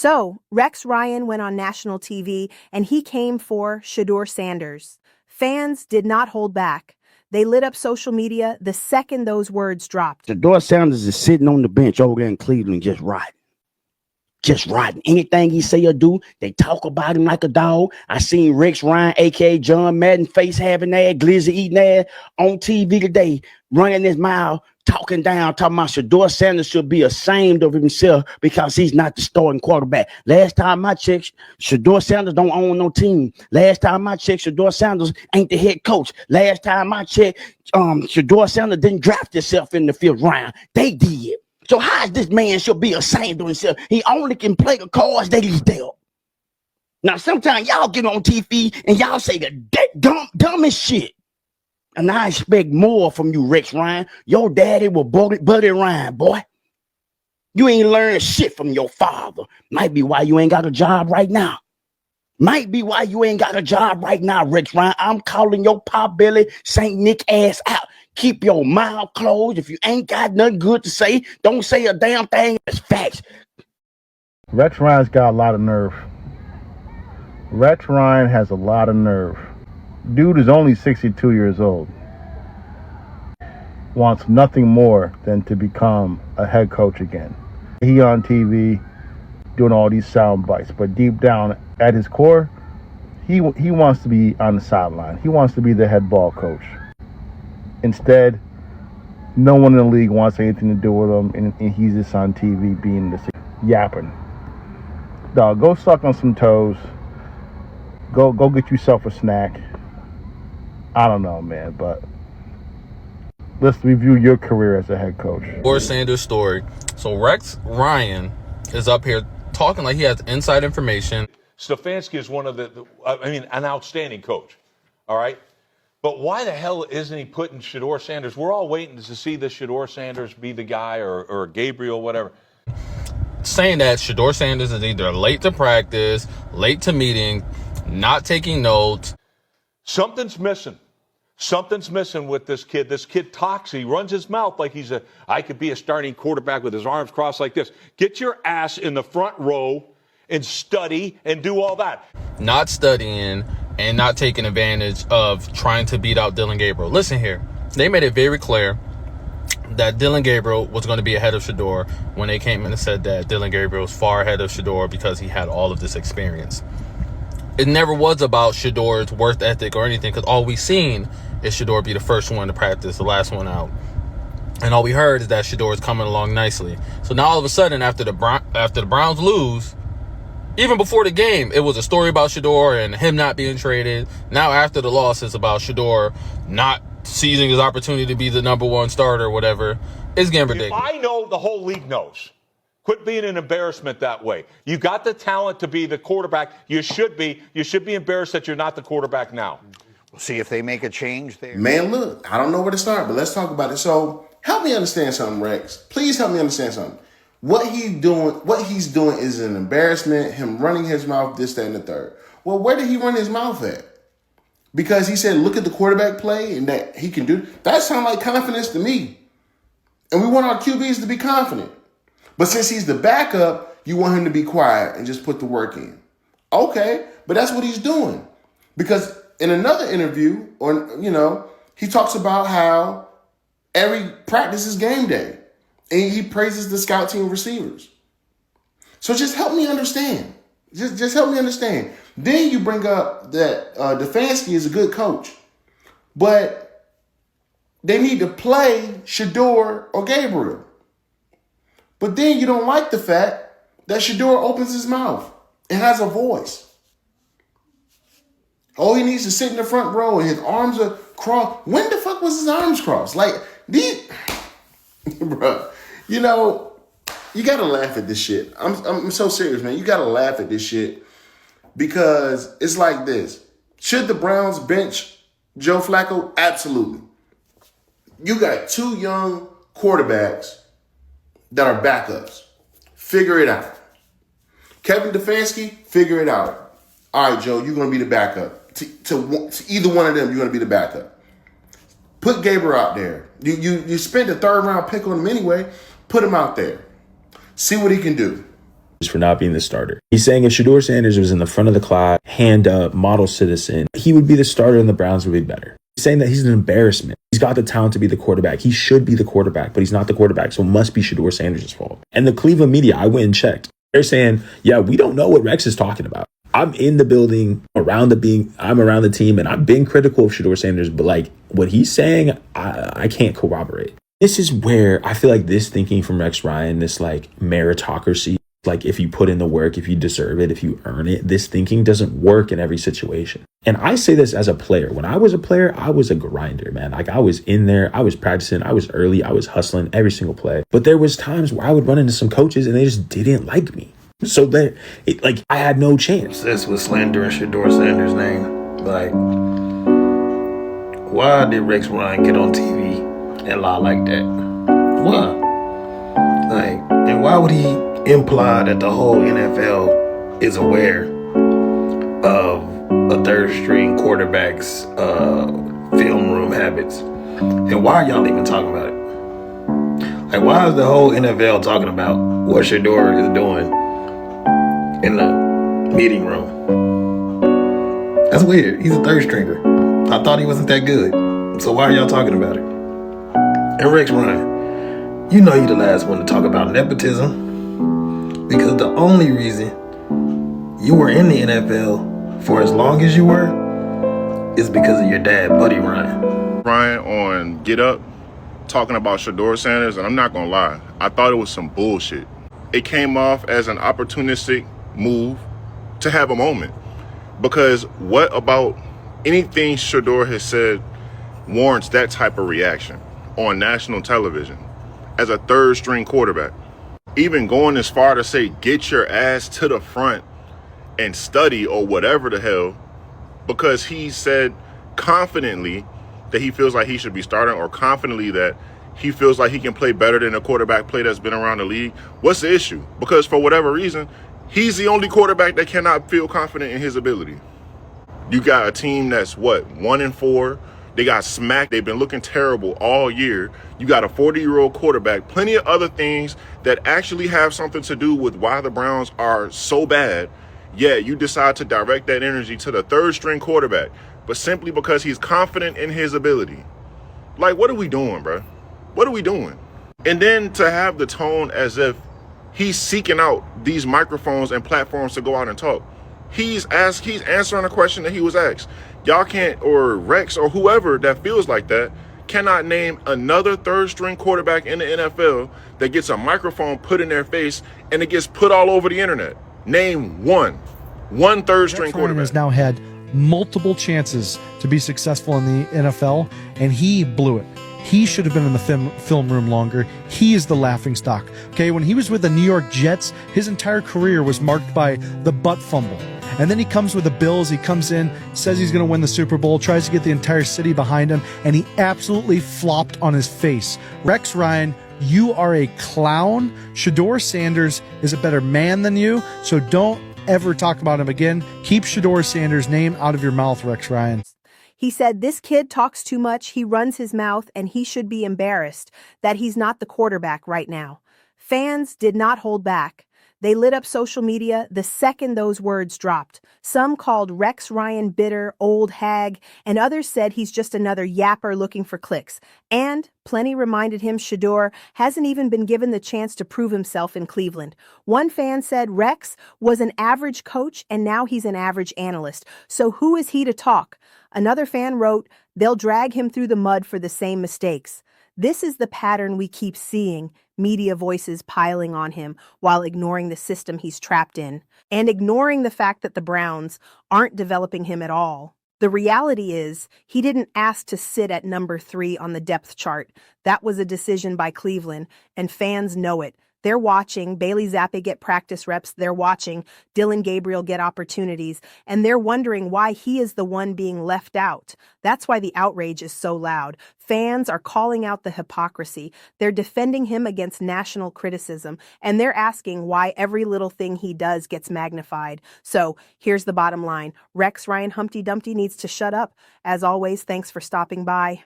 So, Rex Ryan went on national TV and he came for Shedeur Sanders. Fans did not hold back. They lit up social media the second those words dropped. Shedeur Sanders is sitting on the bench over there in Cleveland just riding. Just riding. Anything he say or do, they talk about him like a dog. I seen Rex Ryan, a.k.a. John Madden, face having ass, glizzy eating ass on TV today, running his mouth, talking down, talking about Shedeur Sanders should be ashamed of himself because he's not the starting quarterback. Last time I checked, Shedeur Sanders don't own no team. Last time I checked, Shedeur Sanders ain't the head coach. Last time I checked, Shedeur Sanders didn't draft himself in the 5th round. They did. So how is this man should be ashamed of himself? He only can play the cards that he's dealt. Now, sometimes y'all get on TV and y'all say the dumbest shit. And I expect more from you, Rex Ryan. Your daddy was Buddy Ryan, boy. You ain't learned shit from your father. Might be why you ain't got a job right now. Might be why you ain't got a job right now, Rex Ryan. I'm calling your potbelly St. Nick ass out. Keep your mouth closed. If you ain't got nothing good to say, don't say a damn thing. It's facts. Rex Ryan's got a lot of nerve. Rex Ryan has a lot of nerve. Dude is only 62 years old. Wants nothing more than to become a head coach again. He on TV doing all these sound bites, but deep down at his core, he wants to be on the sideline. He wants to be the head ball coach. Instead, no one in the league wants anything to do with him, and he's just on TV being this yapping. Dog, go suck on some toes. Go get yourself a snack. I don't know, man, but let's review your career as a head coach. Or Sanders' story. So Rex Ryan is up here talking like he has inside information. Stefanski is one of an outstanding coach. All right. But why the hell isn't he putting Shedeur Sanders? We're all waiting to see the Shedeur Sanders be the guy or Gabriel, whatever. Saying that Shedeur Sanders is either late to practice, late to meeting, not taking notes. Something's missing. Something's missing with this kid. This kid talks. He runs his mouth like I could be a starting quarterback with his arms crossed like this. Get your ass in the front row and study and do all that. Not studying and not taking advantage of trying to beat out Dillon Gabriel. Listen here. They made it very clear that Dillon Gabriel was going to be ahead of Shedeur when they came in and said that Dillon Gabriel was far ahead of Shedeur because he had all of this experience. It never was about Shedeur's work ethic or anything, because all we've seen is Shedeur be the first one to practice, the last one out. And all we heard is that Shedeur is coming along nicely. So now all of a sudden, after the Browns lose, even before the game, it was a story about Shedeur and him not being traded. Now after the loss, it's about Shedeur not seizing his opportunity to be the number one starter or whatever. It's getting ridiculous. I know the whole league knows. Quit being an embarrassment that way. You got the talent to be the quarterback. You should be. You should be embarrassed that you're not the quarterback now. We'll see if they make a change there. Man, look, I don't know where to start, but let's talk about it. So help me understand something, Rex. Please help me understand something. What he's doing is an embarrassment, him running his mouth, this, that, and the third. Well, where did he run his mouth at? Because he said, look at the quarterback play and that he can do. That sounds like confidence to me. And we want our QBs to be confident. But since he's the backup, you want him to be quiet and just put the work in. Okay, but that's what he's doing. Because in another interview, he talks about how every practice is game day. And he praises the scout team receivers. So just help me understand. Just help me understand. Then you bring up that Stefanski is a good coach. But they need to play Shedeur or Gabriel. But then you don't like the fact that Shedeur opens his mouth and has a voice. Oh, he needs to sit in the front row and his arms are crossed. When the fuck was his arms crossed? Like, bro, you got to laugh at this shit. I'm so serious, man. You got to laugh at this shit because it's like this. Should the Browns bench Joe Flacco? Absolutely. You got two young quarterbacks that are backups. Figure it out. Kevin Stefanski, figure it out. All right, Joe, you're going to be the backup. To either one of them, you're going to be the backup. Put Gabriel out there. You spent a third round pick on him anyway. Put him out there. See what he can do. for not being the starter. He's saying if Shedeur Sanders was in the front of the class, hand up, model citizen, he would be the starter and the Browns would be better. He's saying that he's an embarrassment. He's got the talent to be the quarterback. He should be the quarterback, but he's not the quarterback, so it must be Shedeur Sanders' fault. And the Cleveland media, I went and checked. They're saying, yeah, we don't know what Rex is talking about. I'm in the building, I'm around the team, and I've been critical of Shedeur Sanders, but like what he's saying, I can't corroborate. This is where I feel like this thinking from Rex Ryan, this like meritocracy, like if you put in the work, if you deserve it, if you earn it, this thinking doesn't work in every situation. And I say this as a player. When I was a player, I was a grinder, man. Like I was in there, I was practicing, I was early, I was hustling every single play. But there was times where I would run into some coaches and they just didn't like me. So that I had no chance. This was slandering Shedeur Sanders' name. Like, why did Rex Ryan get on TV and lie like that? Why? Like, and why would he imply that the whole NFL is aware of a third string quarterback's film room habits? And why are y'all even talking about it? Like, why is the whole NFL talking about what Shedeur is doing in the meeting room? That's weird. He's a third stringer. I thought he wasn't that good. So why are y'all talking about it? And Rex Ryan, you know you're the last one to talk about nepotism, because the only reason you were in the NFL for as long as you were is because of your dad, Buddy Ryan. Ryan on Get Up talking about Shedeur Sanders, and I'm not gonna lie, I thought it was some bullshit. It came off as an opportunistic move to have a moment, because what about anything Shedeur has said warrants that type of reaction on national television as a third string quarterback? Even going as far to say get your ass to the front and study or whatever the hell, because he said confidently that he feels like he should be starting, or confidently that he feels like he can play better than a quarterback play that's been around the league. What's the issue? Because for whatever reason, he's the only quarterback that cannot feel confident in his ability. You got a team that's 1-4. They got smacked. They've been looking terrible all year. You got a 40-year-old quarterback, plenty of other things that actually have something to do with why the Browns are so bad. Yeah, you decide to direct that energy to the third string quarterback, but simply because he's confident in his ability. Like, what are we doing, bro? What are we doing? And then to have the tone as if he's seeking out these microphones and platforms to go out and talk. He's answering a question that he was asked. Y'all can't, or Rex or whoever that feels like that, cannot name another third string quarterback in the NFL that gets a microphone put in their face and it gets put all over the internet. Name one third string quarterback. Has now had multiple chances to be successful in the NFL, and he blew it. He should have been in the film room longer. He is the laughing stock. Okay, when he was with the New York Jets, his entire career was marked by the butt fumble. And then he comes with the Bills. He comes in, says he's going to win the Super Bowl, tries to get the entire city behind him, and he absolutely flopped on his face. Rex Ryan, you are a clown. Shedeur Sanders is a better man than you, so don't ever talk about him again. Keep Shedeur Sanders' name out of your mouth, Rex Ryan. He said this kid talks too much, he runs his mouth, and he should be embarrassed that he's not the quarterback right now. Fans did not hold back. They lit up social media the second those words dropped. Some called Rex Ryan bitter, old hag, and others said he's just another yapper looking for clicks. And plenty reminded him Shedeur hasn't even been given the chance to prove himself in Cleveland. One fan said Rex was an average coach and now he's an average analyst. So who is he to talk? Another fan wrote, they'll drag him through the mud for the same mistakes. This is the pattern we keep seeing, media voices piling on him while ignoring the system he's trapped in, and ignoring the fact that the Browns aren't developing him at all. The reality is, he didn't ask to sit at number 3 on the depth chart. That was a decision by Cleveland, and fans know it. They're watching Bailey Zappi get practice reps. They're watching Dillon Gabriel get opportunities, and they're wondering why he is the one being left out. That's why the outrage is so loud. Fans are calling out the hypocrisy. They're defending him against national criticism, and they're asking why every little thing he does gets magnified. So here's the bottom line. Rex Ryan Humpty Dumpty needs to shut up. As always, thanks for stopping by.